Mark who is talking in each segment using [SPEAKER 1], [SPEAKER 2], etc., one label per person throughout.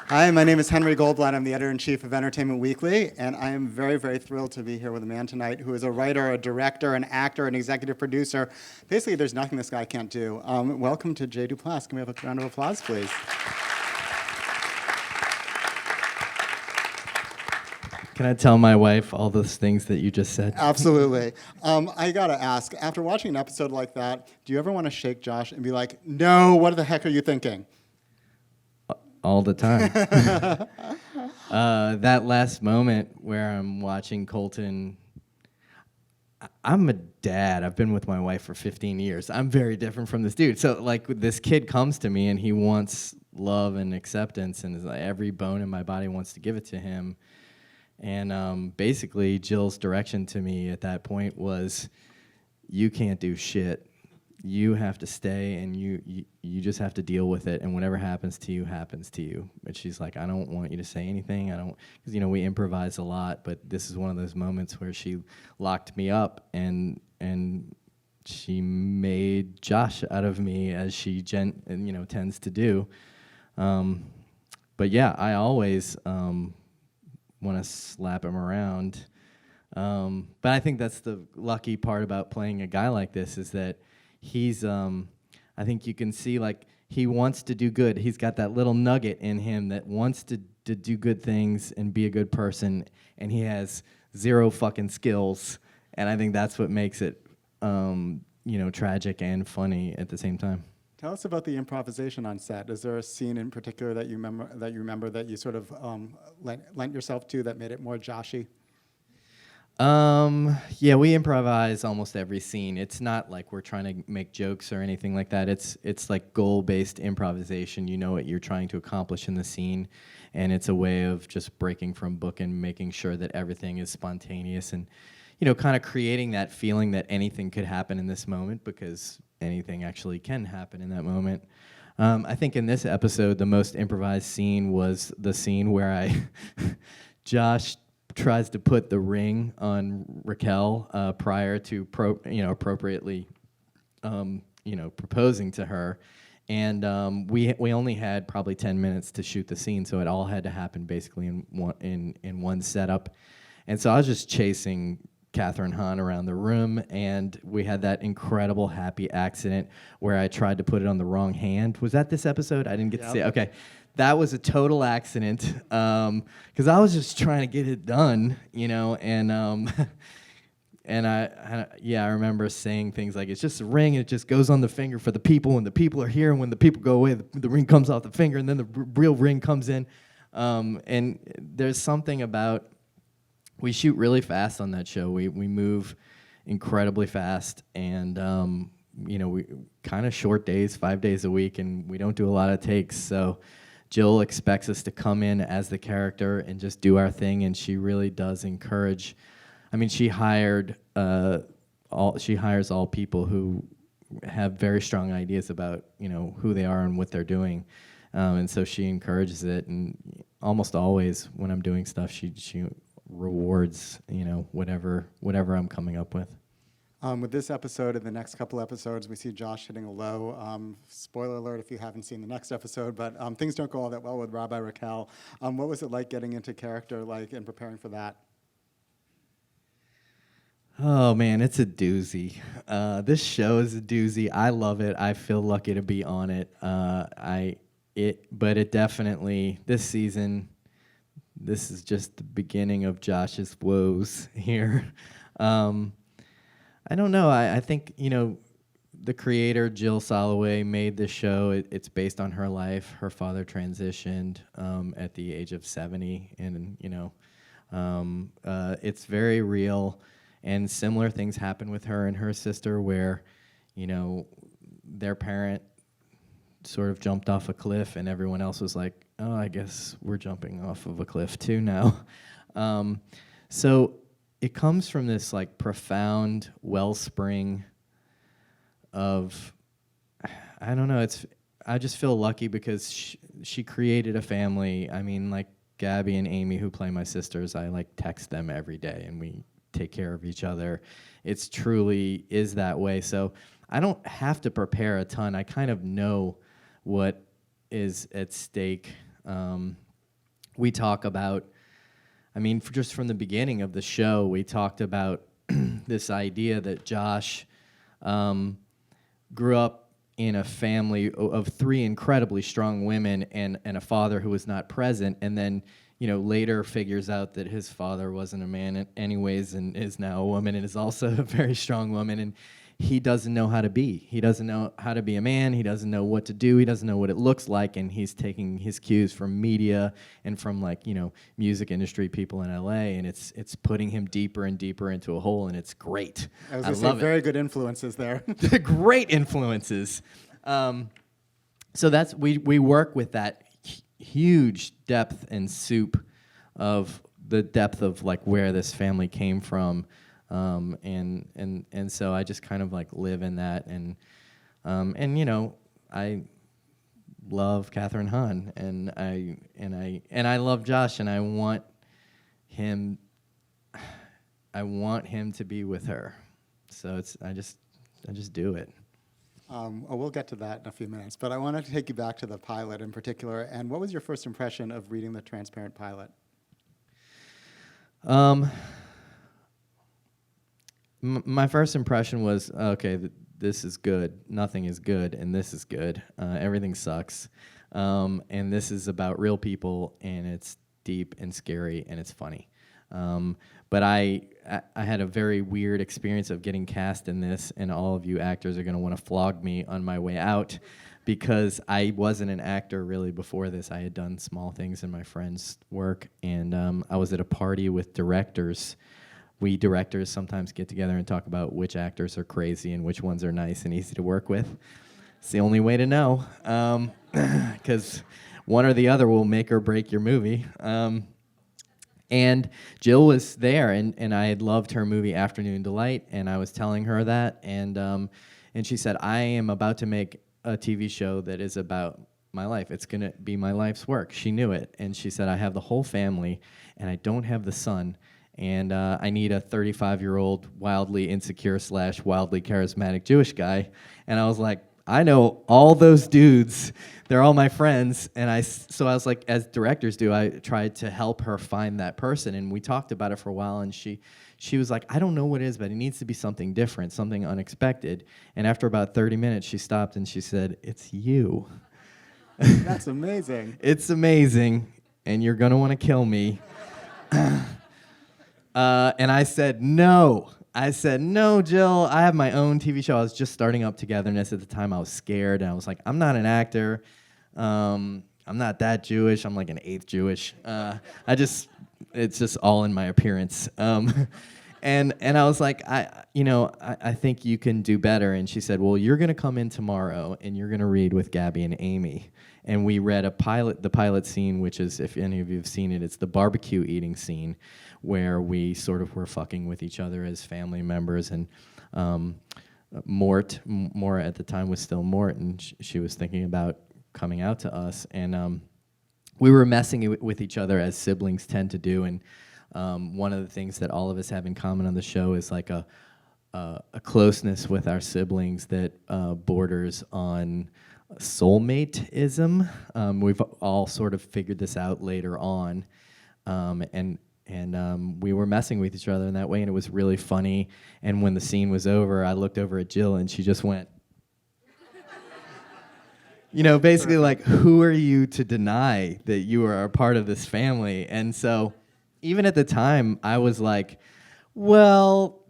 [SPEAKER 1] Hi, my name is Henry Goldblatt. I'm the editor-in-chief of Entertainment Weekly, and I am very, very thrilled to be here with a man tonight who is a writer, a director, an actor, an executive producer. Basically, there's nothing this guy can't do. Welcome to Jay Duplass. Can we have a round of applause, please?
[SPEAKER 2] Can I tell my wife all those things that you just said?
[SPEAKER 1] Absolutely. I gotta ask, after watching an episode like that, do you ever want to shake Josh and be like, no, what the heck are you thinking?
[SPEAKER 2] All the time. That last moment where I'm watching Colton, I'm a dad. I've been with my wife for 15 years. I'm very different from this dude. So, like, this kid comes to me and he wants love and acceptance, and like, every bone in my body wants to give it to him. And basically, Jill's direction to me at that point was, you can't do shit. You have to stay, and you just have to deal with it, and whatever happens to you, happens to you. But she's like, I don't want you to say anything. I don't, because, you know, we improvise a lot, but this is one of those moments where she locked me up, and she made Josh out of me, as she tends to do. But yeah, I always want to slap him around. But I think that's the lucky part about playing a guy like this, is that he's, I think you can see, like, he wants to do good. He's got that little nugget in him that wants to do good things and be a good person, and he has zero fucking skills. And I think that's what makes it, tragic and funny at the same time.
[SPEAKER 1] Tell us about the improvisation on set. Is there a scene in particular that you remember that you sort of lent yourself to that made it more Joshy?
[SPEAKER 2] Yeah, we improvise almost every scene. It's not like we're trying to make jokes or anything like that. It's like goal-based improvisation. You know what you're trying to accomplish in the scene, and it's a way of just breaking from book and making sure that everything is spontaneous and, kind of creating that feeling that anything could happen in this moment, because anything actually can happen in that moment. I think in this episode, the most improvised scene was the scene where Josh tries to put the ring on Raquel prior to appropriately proposing to her, and we only had probably 10 minutes to shoot the scene, so it all had to happen basically in one setup. And so I was just chasing Catherine Hahn around the room, and we had that incredible happy accident where I tried to put it on the wrong hand. Was that this episode? I didn't get to see it. Okay. That was a total accident, because I was just trying to get it done, and I remember saying things like, it's just a ring, and it just goes on the finger for the people, when the people are here, and when the people go away, the ring comes off the finger, and then the real ring comes in. And there's something about, we shoot really fast on that show. We move incredibly fast, and we kind of short days, 5 days a week, and we don't do a lot of takes, so Jill expects us to come in as the character and just do our thing, and she really does encourage. I mean, she hires all people who have very strong ideas about who they are and what they're doing, and so she encourages it. And almost always when I'm doing stuff, she rewards whatever I'm coming up with.
[SPEAKER 1] With this episode and the next couple episodes, we see Josh hitting a low. Spoiler alert if you haven't seen the next episode, but things don't go all that well with Rabbi Raquel. What was it like getting into character, and preparing for that?
[SPEAKER 2] Oh man, it's a doozy. This show is a doozy. I love it. I feel lucky to be on it. But it definitely, this season, this is just the beginning of Josh's woes here. I don't know. I think, the creator, Jill Soloway, made this show. It's based on her life. Her father transitioned at the age of 70, and, it's very real. And similar things happen with her and her sister where, their parent sort of jumped off a cliff, and everyone else was like, oh, I guess we're jumping off of a cliff too now. So it comes from this profound wellspring of, I don't know, I just feel lucky because she created a family. I mean, Gabby and Amy, who play my sisters, I text them every day and we take care of each other. It's truly is that way. So I don't have to prepare a ton. I kind of know what is at stake. we talk about, I mean, just from the beginning of the show, we talked about this idea that Josh grew up in a family of three incredibly strong women and a father who was not present, and then, later figures out that his father wasn't a man anyways and is now a woman and is also a very strong woman, and he doesn't know how to be. He doesn't know how to be a man. He doesn't know what to do. He doesn't know what it looks like, and he's taking his cues from media and from music industry people in LA, and it's putting him deeper and deeper into a hole, and it's great.
[SPEAKER 1] I was going to say, very good influences there.
[SPEAKER 2] Great influences. So that's we work with that huge depth and soup of the depth of where this family came from. And so I just kind of live in that, and I love Catherine Hahn, and I love Josh, and I want him to be with her. So I just do it.
[SPEAKER 1] We'll get to that in a few minutes, but I wanted to take you back to the pilot in particular. And what was your first impression of reading the Transparent pilot?
[SPEAKER 2] My first impression was, okay, this is good. Nothing is good, and this is good. Everything sucks. And this is about real people, and it's deep and scary, and it's funny. But I had a very weird experience of getting cast in this, and all of you actors are going to want to flog me on my way out, because I wasn't an actor really before this. I had done small things in my friend's work, and I was at a party with directors. We directors sometimes get together and talk about which actors are crazy and which ones are nice and easy to work with. It's the only way to know, because one or the other will make or break your movie. And Jill was there, and I had loved her movie Afternoon Delight, and I was telling her that, and she said, I am about to make a TV show that is about my life. It's going to be my life's work. She knew it, and she said, I have the whole family, and I don't have the son, and I need a 35-year-old, wildly insecure / wildly charismatic Jewish guy. And I was like, I know all those dudes. They're all my friends. And so I was like, as directors do, I tried to help her find that person. And we talked about it for a while, and she was like, I don't know what it is, but it needs to be something different, something unexpected. And after about 30 minutes, she stopped and she said, it's you.
[SPEAKER 1] That's amazing.
[SPEAKER 2] It's amazing, and you're going to want to kill me. And I said, no. I said, no, Jill, I have my own TV show. I was just starting up Togetherness at the time. I was scared, and I was like, I'm not an actor. I'm not that Jewish. I'm like an eighth Jewish. It's just all in my appearance. And I was like, I think you can do better. And she said, well, you're going to come in tomorrow, and you're going to read with Gabby and Amy. And we read the pilot scene, which is, if any of you have seen it, it's the barbecue eating scene, where we sort of were fucking with each other as family members. And Mort at the time was still Mort, and she was thinking about coming out to us. And we were messing with each other as siblings tend to do. And one of the things that all of us have in common on the show is like a closeness with our siblings that borders on soulmate-ism. We've all sort of figured this out later on, and we were messing with each other in that way, and it was really funny. And when the scene was over, I looked over at Jill, and she just went, basically like, who are you to deny that you are a part of this family? And so even at the time, I was like, well,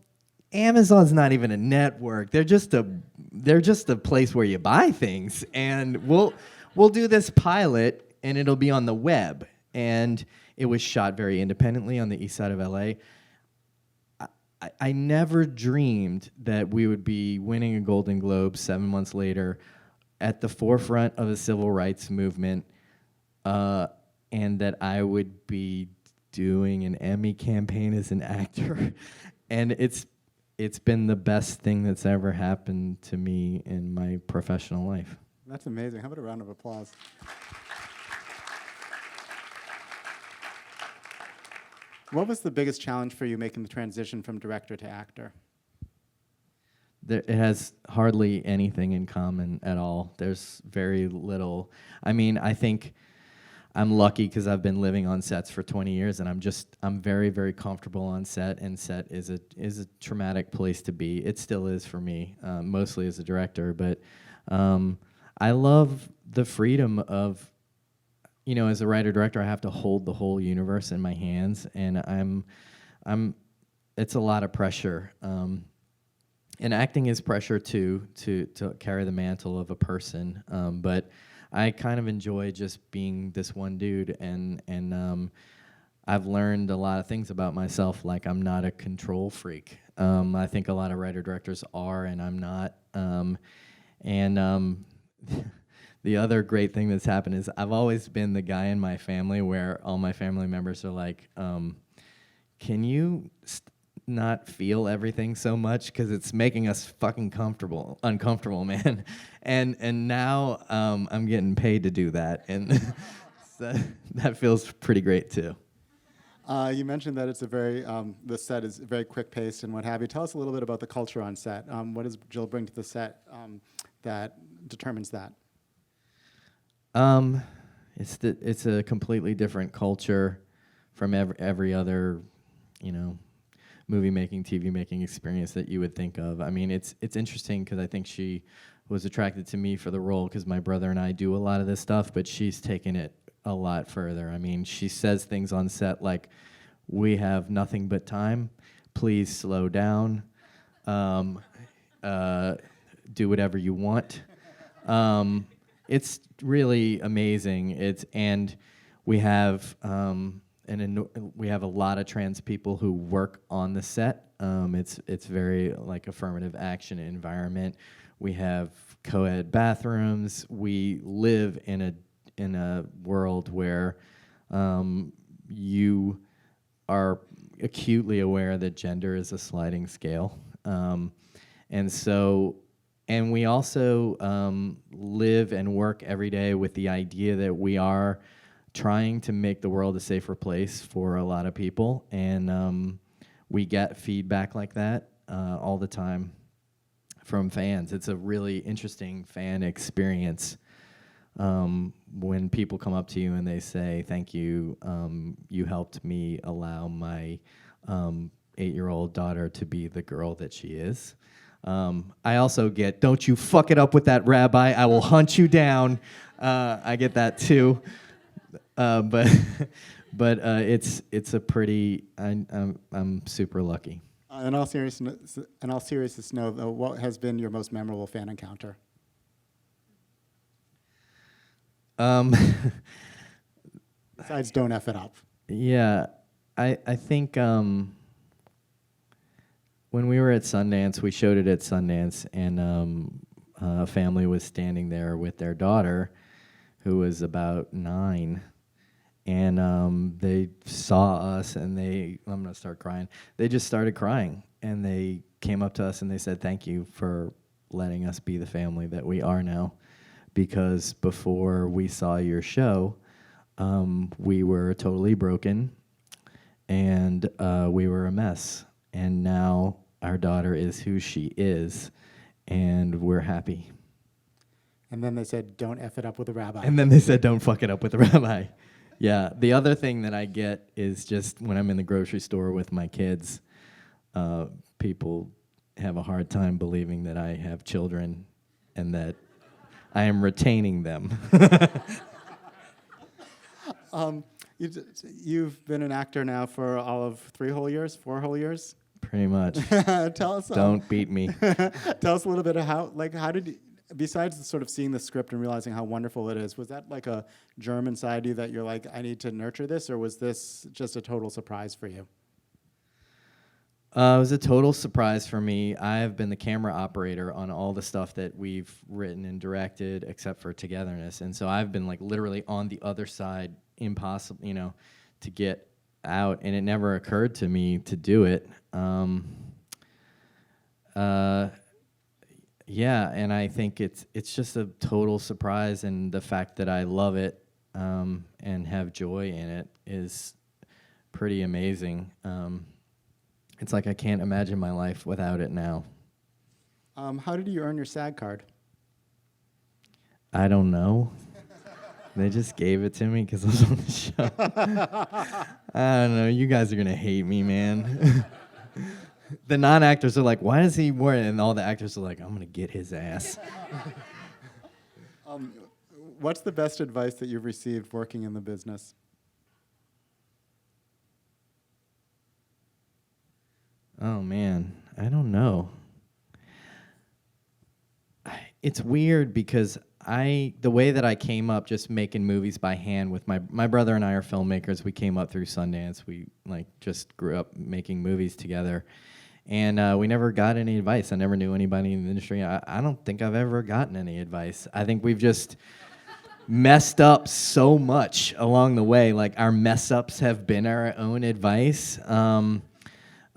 [SPEAKER 2] Amazon's not even a network. They're just a place where you buy things, and we'll do this pilot, and it'll be on the web. And it was shot very independently on the east side of LA. I never dreamed that we would be winning a Golden Globe 7 months later at the forefront of the civil rights movement, and that I would be doing an Emmy campaign as an actor. And it's been the best thing that's ever happened to me in my professional life.
[SPEAKER 1] That's amazing. How about a round of applause? What was the biggest challenge for you making the transition from director to actor?
[SPEAKER 2] It has hardly anything in common at all. There's very little. I mean, I think I'm lucky because I've been living on sets for 20 years, and I'm very, very comfortable on set. And set is a traumatic place to be. It still is for me, mostly as a director. But I love the freedom of, as a writer director, I have to hold the whole universe in my hands, and it's a lot of pressure. And acting is pressure too, to carry the mantle of a person. But I kind of enjoy just being this one dude, and I've learned a lot of things about myself, like I'm not a control freak. I think a lot of writer-directors are, and I'm not. The other great thing that's happened is I've always been the guy in my family where all my family members are like, can you not feel everything so much, because it's making us fucking uncomfortable, man. And now I'm getting paid to do that, and so that feels pretty great too.
[SPEAKER 1] You mentioned that it's the set is very quick paced and what have you. Tell us a little bit about the culture on set. What does Jill bring to the set that determines that?
[SPEAKER 2] It's a completely different culture from every other, movie making, TV making experience that you would think of. I mean, it's interesting because I think she was attracted to me for the role because my brother and I do a lot of this stuff, but she's taken it a lot further. I mean, she says things on set like, "We have nothing but time. Please slow down. Do whatever you want." It's really amazing. And we have we have a lot of trans people who work on the set. It's very like affirmative action environment. We have co-ed bathrooms. We live in a world where you are acutely aware that gender is a sliding scale, and we also live and work every day with the idea that we are trying to make the world a safer place for a lot of people, and we get feedback like that all the time from fans. It's a really interesting fan experience when people come up to you and they say, "Thank you, you helped me allow my 8-year-old daughter to be the girl that she is." I also get, "Don't you fuck it up with that rabbi, I will hunt you down." I get that too. But it's a pretty. I'm super lucky.
[SPEAKER 1] In all seriousness, though, what has been your most memorable fan encounter? Besides, don't F it up.
[SPEAKER 2] Yeah, I think when we were at Sundance, we showed it at Sundance, and a family was standing there with their daughter, who was about 9. And they saw us, and I'm gonna start crying. They just started crying, and they came up to us and they said, "Thank you for letting us be the family that we are now, because before we saw your show, we were totally broken, and we were a mess, and now our daughter is who she is, and we're happy."
[SPEAKER 1] And then they said, "Don't F it up with a rabbi."
[SPEAKER 2] And then they said, "Don't fuck it up with a rabbi." Yeah, the other thing that I get is just when I'm in the grocery store with my kids, people have a hard time believing that I have children and that I am retaining them.
[SPEAKER 1] You've been an actor now for all of 4 whole years?
[SPEAKER 2] Pretty much.
[SPEAKER 1] Tell us.
[SPEAKER 2] Don't beat me.
[SPEAKER 1] Tell us a little bit of how did you, besides sort of seeing the script and realizing how wonderful it is, was that like a germ inside you that you're like, I need to nurture this, or was this just a total surprise for you?
[SPEAKER 2] It was a total surprise for me. I have been the camera operator on all the stuff that we've written and directed, except for Togetherness, and so I've been like literally on the other side, impossible, to get out, and it never occurred to me to do it. Yeah, and I think it's just a total surprise, and the fact that I love it and have joy in it is pretty amazing. It's like I can't imagine my life without it now.
[SPEAKER 1] How did you earn your SAG card?
[SPEAKER 2] I don't know. They just gave it to me because I was on the show. I don't know. You guys are going to hate me, man. The non-actors are like, why does he wear it? And all the actors are like, I'm going to get his ass.
[SPEAKER 1] What's the best advice that you've received working in the business?
[SPEAKER 2] Oh, man. I don't know. It's weird because the way that I came up just making movies by hand with my brother and I are filmmakers. We came up through Sundance. We just grew up making movies together. And we never got any advice. I never knew anybody in the industry. I don't think I've ever gotten any advice. I think we've just messed up so much along the way. Like, our mess-ups have been our own advice. But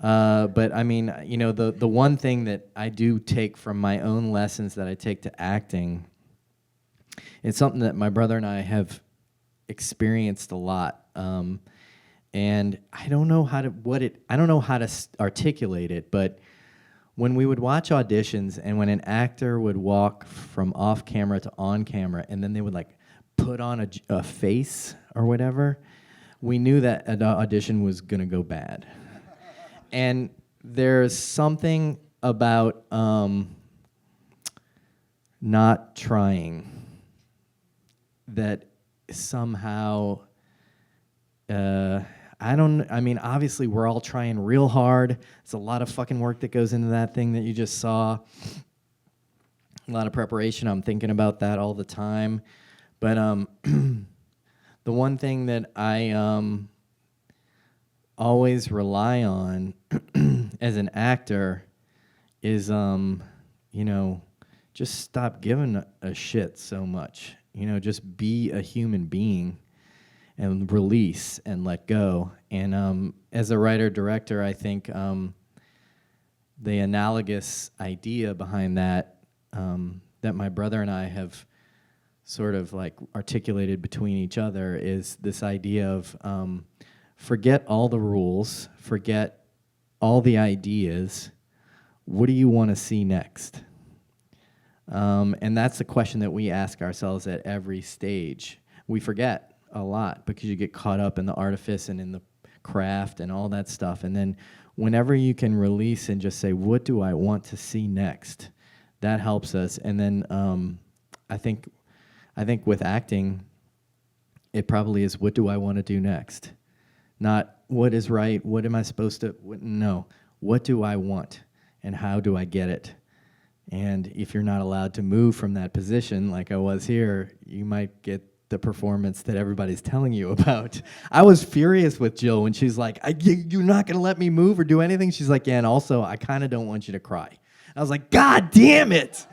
[SPEAKER 2] I mean, you know, the one thing that I do take from my own lessons that I take to acting, it's something that my brother and I have experienced a lot. And I don't know how to articulate it, but when we would watch auditions and when an actor would walk from off camera to on camera and then they would like put on a face or whatever, we knew that an audition was gonna go bad. And there's something about not trying that somehow, I mean, obviously we're all trying real hard. There's a lot of fucking work that goes into that thing that you just saw. A lot of preparation. I'm thinking about that all the time. But the one thing that I always rely on as an actor is, you know, just stop giving a shit so much. You know, just be a human being and release and let go. And as a writer-director, I think the analogous idea behind that, that my brother and I have sort of like articulated between each other is this idea of forget all the rules, forget all the ideas. What do you want to see next? And that's the question that we ask ourselves at every stage. We forget a lot because you get caught up in the artifice and in the craft and all that stuff. And then whenever you can release and just say, what do I want to see next? That helps us. And then I think with acting, it probably is, what do I want to do next? Not what is right, what am I supposed to, no. What do I want and how do I get it? And if you're not allowed to move from that position, like I was here, you might get the performance that everybody's telling you about. I was furious with Jill when she's like, you're not going to let me move or do anything? She's like, yeah, and also, I kind of don't want you to cry. I was like, God damn it!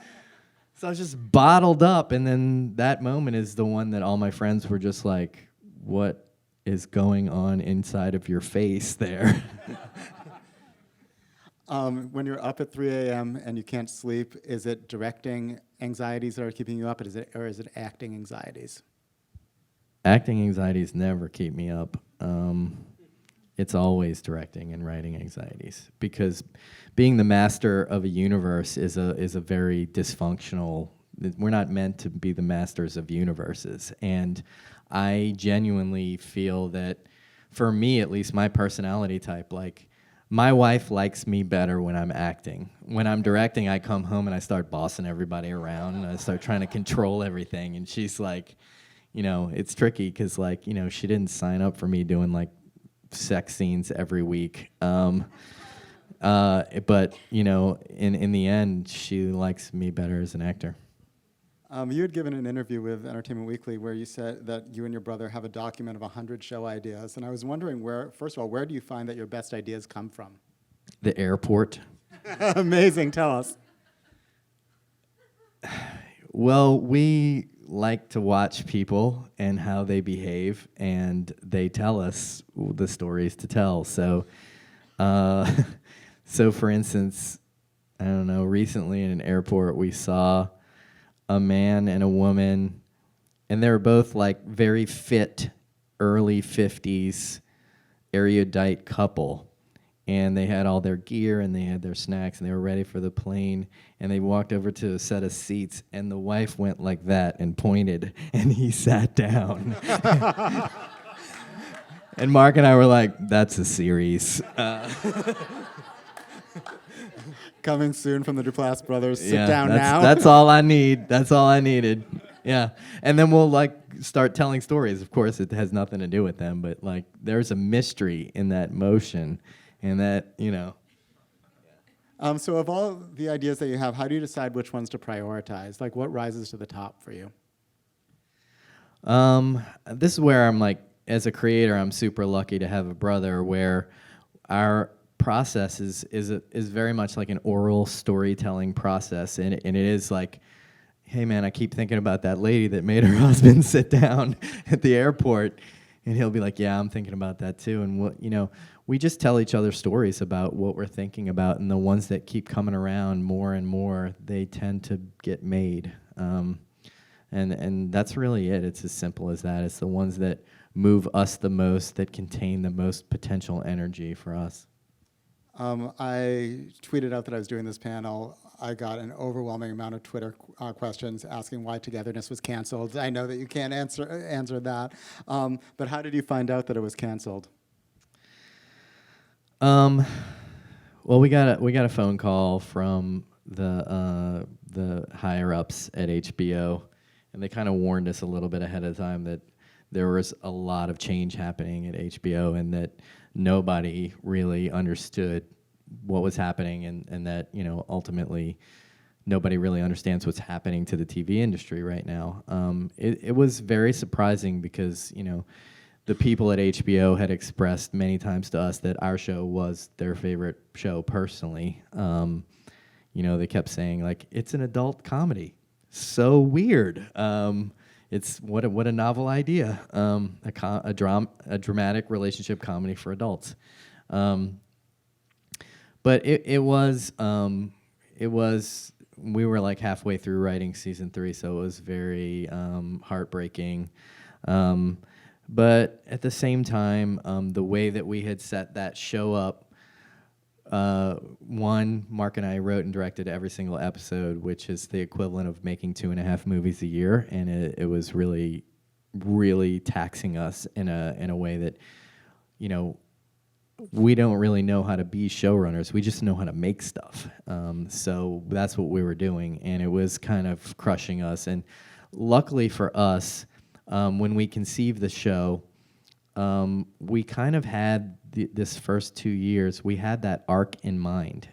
[SPEAKER 2] So I was just bottled up, and then that moment is the one that all my friends were just like, what is going on inside of your face there?
[SPEAKER 1] When you're up at 3 a.m. and you can't sleep, is it directing anxieties that are keeping you up, or is it acting anxieties?
[SPEAKER 2] Acting anxieties never keep me up. It's always directing and writing anxieties, because being the master of a universe is a very dysfunctional. We're not meant to be the masters of universes, and I genuinely feel that, for me at least, my personality type, like, my wife likes me better when I'm acting. When I'm directing, I come home and I start bossing everybody around and I start trying to control everything. And she's like, you know, it's tricky because, like, you know, she didn't sign up for me doing like sex scenes every week. But, you know, in the end, she likes me better as an actor.
[SPEAKER 1] You had given an interview with Entertainment Weekly where you said that you and your brother have a document of 100 show ideas. And I was wondering, first of all, where do you find that your best ideas come from?
[SPEAKER 2] The airport.
[SPEAKER 1] Amazing. Tell us.
[SPEAKER 2] Well, we like to watch people and how they behave, and they tell us the stories to tell. So, so for instance, I don't know, recently in an airport we saw a man and a woman, and they were both like very fit, early 50s, erudite couple. and they had all their gear and they had their snacks and they were ready for the plane, and they walked over to a set of seats, and the wife went like that and pointed, and he sat down. And Mark and I were like, that's a series.
[SPEAKER 1] Coming soon from the Duplass brothers. Sit down now.
[SPEAKER 2] That's all I need. That's all I needed. Yeah. And then we'll like start telling stories. Of course, it has nothing to do with them, but like there's a mystery in that motion, and that, you know.
[SPEAKER 1] So of all the ideas that you have, how do you decide which ones to prioritize? Like what rises to the top for you?
[SPEAKER 2] This is where I'm like, as a creator, I'm super lucky to have a brother where our process is very much like an oral storytelling process, and it is like, hey man, I keep thinking about that lady that made her husband sit down at the airport, and he'll be like, yeah, I'm thinking about that too. And we just tell each other stories about what we're thinking about, and the ones that keep coming around more and more, they tend to get made. And that's really it. It's as simple as that. It's the ones that move us the most, that contain the most potential energy for us.
[SPEAKER 1] I tweeted out that I was doing this panel. I got an overwhelming amount of Twitter questions asking why Togetherness was canceled. I know that you can't answer that, but how did you find out that it was canceled?
[SPEAKER 2] Well, we got a phone call from the higher ups at HBO, and they kind of warned us a little bit ahead of time that there was a lot of change happening at HBO, and that nobody really understood what was happening, and that, ultimately nobody really understands what's happening to the TV industry right now. It was very surprising because, the people at HBO had expressed many times to us that our show was their favorite show personally. They kept saying, like, it's an adult comedy. So weird. It's what a novel idea. A dramatic relationship comedy for adults. But it was we were like halfway through writing season 3, so it was very heartbreaking. But at the same time, the way that we had set that show up, Mark and I wrote and directed every single episode, which is the equivalent of making 2.5 movies a year, and it was really, really taxing us in a way that, we don't really know how to be showrunners. We just know how to make stuff. So that's what we were doing, and it was kind of crushing us. And luckily for us, when we conceived the show, we kind of had this first 2 years, we had that arc in mind.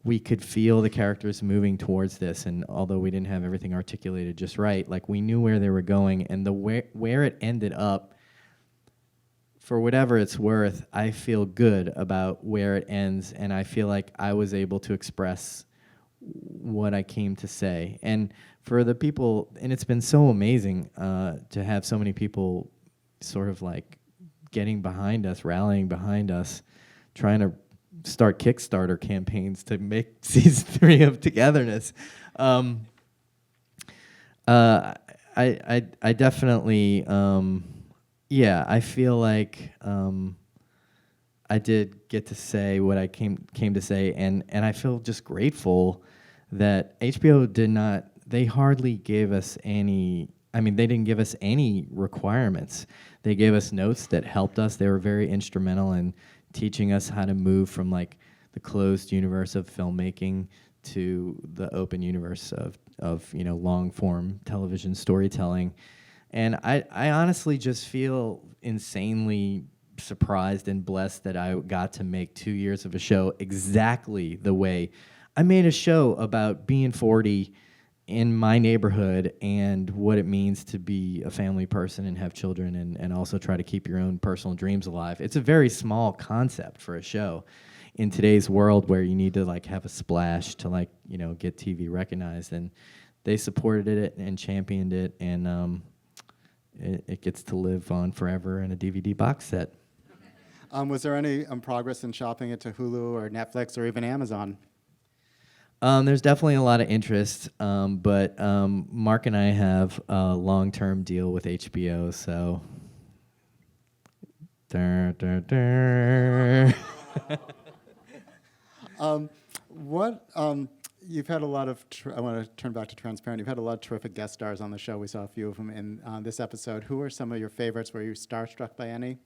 [SPEAKER 2] We could feel the characters moving towards this, and although we didn't have everything articulated just right, like we knew where they were going, and where it ended up, for whatever it's worth, I feel good about where it ends, and I feel like I was able to express what I came to say. And for the people, and it's been so amazing to have so many people sort of like getting behind us, rallying behind us, trying to start Kickstarter campaigns to make season 3 of Togetherness. I definitely, I feel like I did get to say what I came to say, and I feel just grateful that HBO did not, they hardly gave us any, they didn't give us any requirements. They gave us notes that helped us. They were very instrumental in teaching us how to move from like the closed universe of filmmaking to the open universe of long form television storytelling. And I honestly just feel insanely surprised and blessed that I got to make 2 years of a show exactly the way I made a show about being 40 in my neighborhood and what it means to be a family person and have children and also try to keep your own personal dreams alive. It's a very small concept for a show in today's world where you need to like have a splash to like, get TV recognized, and they supported it and championed it, and it gets to live on forever in a DVD box set.
[SPEAKER 1] Was there any progress in shopping it to Hulu or Netflix or even Amazon?
[SPEAKER 2] There's definitely a lot of interest, but Mark and I have a long-term deal with HBO, so...
[SPEAKER 1] You've had a lot of, I want to turn back to Transparent. You've had a lot of terrific guest stars on the show. We saw a few of them in this episode. Who are some of your favorites? Were you starstruck by any?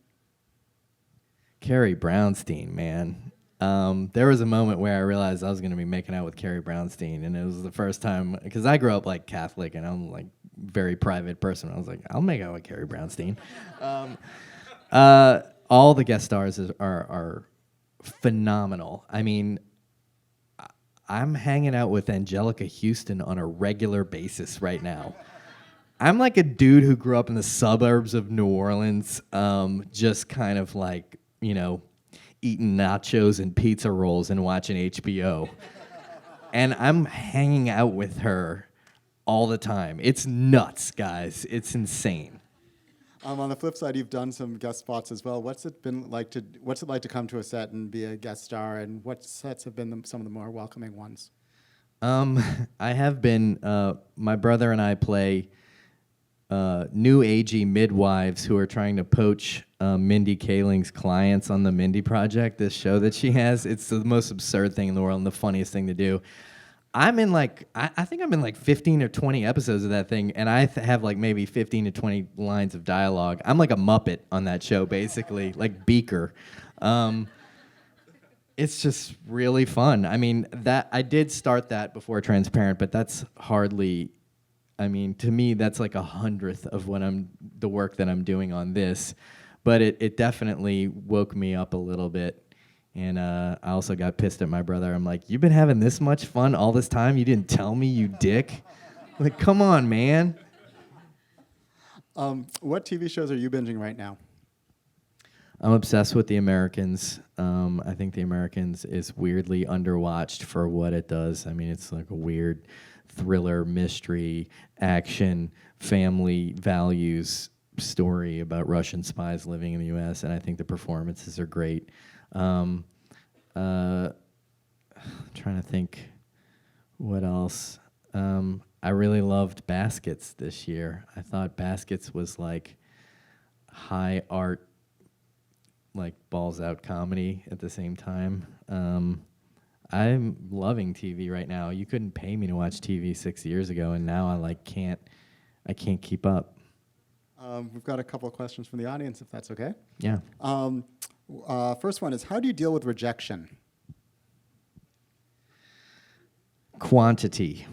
[SPEAKER 2] Carrie Brownstein, man. There was a moment where I realized I was going to be making out with Carrie Brownstein, and it was the first time, because I grew up like Catholic, and I'm like very private person. I was like, I'll make out with Carrie Brownstein. All the guest stars are phenomenal. I mean, I'm hanging out with Angelica Houston on a regular basis right now. I'm like a dude who grew up in the suburbs of New Orleans, just kind of like, you know, eating nachos and pizza rolls and watching HBO. And I'm hanging out with her all the time. It's nuts, guys. It's insane.
[SPEAKER 1] On the flip side, you've done some guest spots as well. What's it like to come to a set and be a guest star, and what sets have been some of the more welcoming ones?
[SPEAKER 2] I have been. My brother and I play new agey midwives who are trying to poach Mindy Kaling's clients on the Mindy Project, this show that she has. It's the most absurd thing in the world and the funniest thing to do. I'm in like, I think I'm in like 15 or 20 episodes of that thing, and I have like maybe 15 to 20 lines of dialogue. I'm like a Muppet on that show, basically, like Beaker. It's just really fun. I mean, that I did start that before Transparent, but that's hardly, I mean, to me, that's like 100th of the work that I'm doing on this. But it definitely woke me up a little bit. And I also got pissed at my brother. I'm like, you've been having this much fun all this time? You didn't tell me, you dick? Like, come on, man.
[SPEAKER 1] What TV shows are you binging right now?
[SPEAKER 2] I'm obsessed with The Americans. I think The Americans is weirdly underwatched for what it does. I mean, it's like a weird thriller, mystery, action, family values story about Russian spies living in the U.S., and I think the performances are great. Trying to think what else. I really loved Baskets this year. I thought Baskets was like high art, like balls out comedy at the same time. I'm loving TV right now. You couldn't pay me to watch TV 6 years ago, and now I can't keep up.
[SPEAKER 1] We've got a couple of questions from the audience, if that's okay.
[SPEAKER 2] Yeah.
[SPEAKER 1] First one is, how do you deal with rejection?
[SPEAKER 2] Quantity.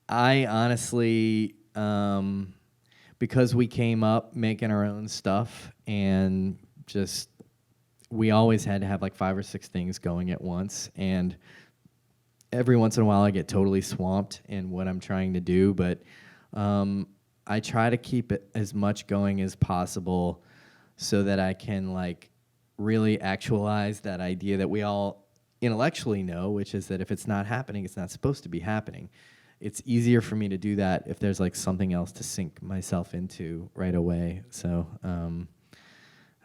[SPEAKER 2] I honestly, because we came up making our own stuff and just, we always had to have like 5 or 6 things going at once. And every once in a while I get totally swamped in what I'm trying to do, but I try to keep it as much going as possible so that I can like really actualize that idea that we all intellectually know, which is that if it's not happening, it's not supposed to be happening. It's easier for me to do that if there's like something else to sink myself into right away. So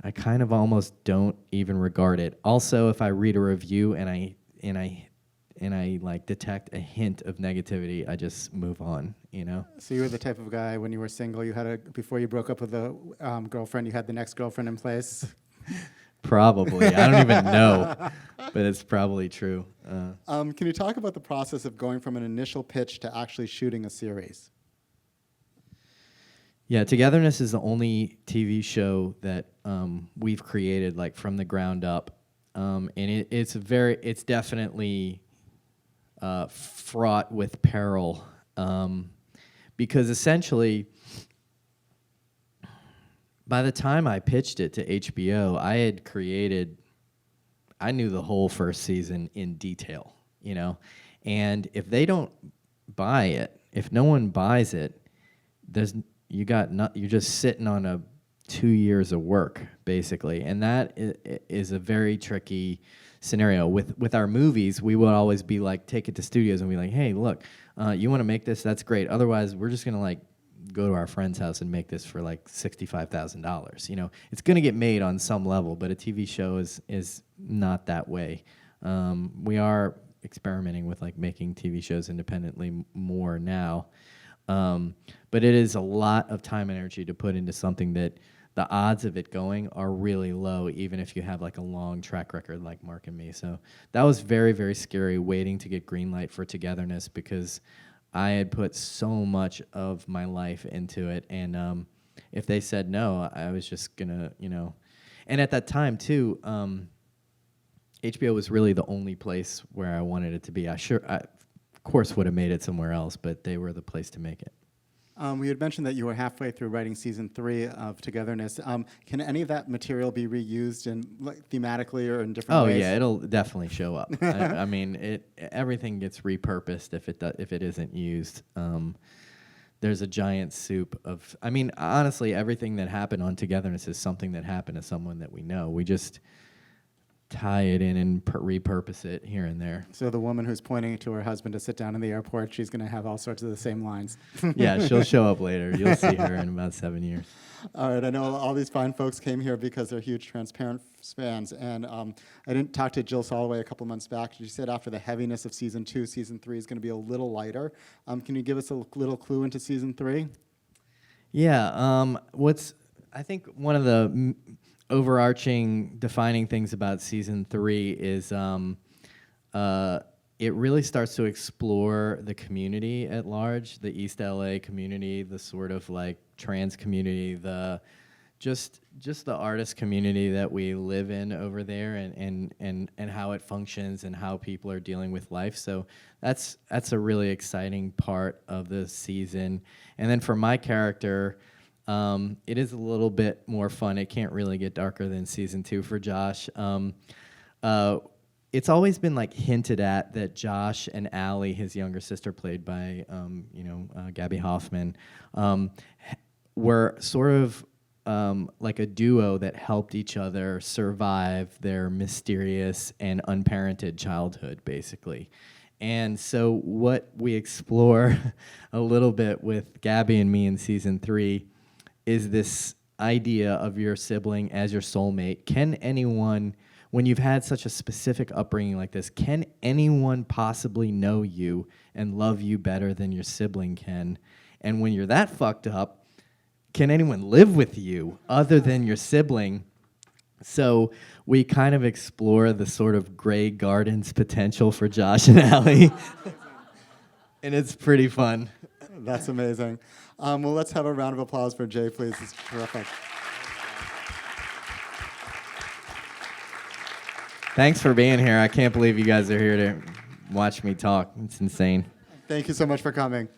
[SPEAKER 2] I kind of almost don't even regard it. Also, if I read a review and I like detect a hint of negativity, I just move on, you know?
[SPEAKER 1] So you were the type of guy when you were single, before you broke up with a girlfriend, you had the next girlfriend in place?
[SPEAKER 2] Probably. I don't even know, but it's probably true.
[SPEAKER 1] Can you talk about the process of going from an initial pitch to actually shooting a series?
[SPEAKER 2] Yeah, Togetherness is the only TV show that we've created like from the ground up, and it's definitely fraught with peril, because essentially, by the time I pitched it to HBO, I knew the whole first season in detail, you know, and if they don't buy it, if no one buys it, you're just sitting on 2 years of work basically, and that is a very tricky scenario. With our movies, we would always be like, take it to studios and be like, hey, look, you want to make this? That's great. Otherwise, we're just gonna like go to our friend's house and make this for like $65,000. You know, it's gonna get made on some level, but a TV show is not that way. We are experimenting with like making TV shows independently more now, but it is a lot of time and energy to put into something that the odds of it going are really low, even if you have like a long track record like Mark and me. So that was very, very scary waiting to get green light for Togetherness, because I had put so much of my life into it. And if they said no, I was just gonna, and at that time too, HBO was really the only place where I wanted it to be. I of course would have made it somewhere else, but they were the place to make it.
[SPEAKER 1] We had mentioned that you were halfway through writing season 3 of Togetherness. Can any of that material be reused thematically or in different ways?
[SPEAKER 2] Oh yeah, it'll definitely show up. I mean, everything gets repurposed if it isn't used. There's a giant soup of. I mean, honestly, everything that happened on Togetherness is something that happened to someone that we know. We just tie it in and repurpose it here and there.
[SPEAKER 1] So the woman who's pointing to her husband to sit down in the airport, she's going to have all sorts of the same lines.
[SPEAKER 2] Yeah, she'll show up later. You'll see her in about 7 years.
[SPEAKER 1] All right, I know all these fine folks came here because they're huge Transparent fans, and I didn't talk to Jill Soloway a couple months back. She said after the heaviness of season 2, season 3 is going to be a little lighter. Can you give us a little clue into season 3?
[SPEAKER 2] Yeah, I think one of the overarching defining things about season 3 is it really starts to explore the community at large, the East LA community, the sort of like trans community, the just the artist community that we live in over there, and how it functions and how people are dealing with life. So that's a really exciting part of the season. And then for my character, it is a little bit more fun. It can't really get darker than season 2 for Josh. It's always been like hinted at that Josh and Allie, his younger sister, played by Gabby Hoffman, were sort of like a duo that helped each other survive their mysterious and unparented childhood, basically. And so what we explore a little bit with Gabby and me in season 3 is this idea of your sibling as your soulmate. Can anyone, when you've had such a specific upbringing like this, can anyone possibly know you and love you better than your sibling can? And when you're that fucked up, can anyone live with you other than your sibling? So we kind of explore the sort of Grey Gardens potential for Josh and Allie. And it's pretty fun.
[SPEAKER 1] That's amazing. Well, let's have a round of applause for Jay, please. It's terrific.
[SPEAKER 2] Thanks for being here. I can't believe you guys are here to watch me talk. It's insane.
[SPEAKER 1] Thank you so much for coming.